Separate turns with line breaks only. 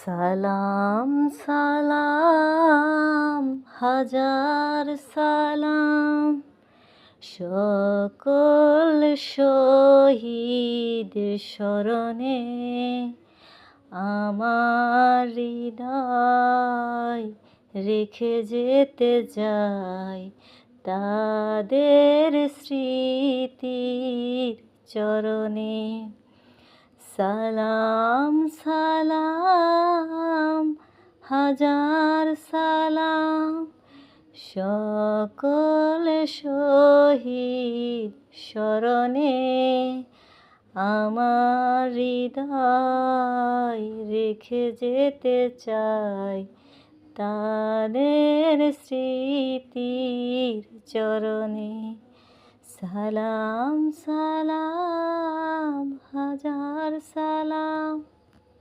সালাম সালাম হাজার সালাম সকল শহীদ স্মরণে আমার হৃদয় রেখে যেতে চাই তাদের স্মৃতির চরণে। সালাম সালাম হাজার সালাম সকল শহীদ স্মরণে আমার হৃদয় রেখে যেতে চাই তাদের স্মৃতির চরণে। সালাম সালাম হাজার সালাম।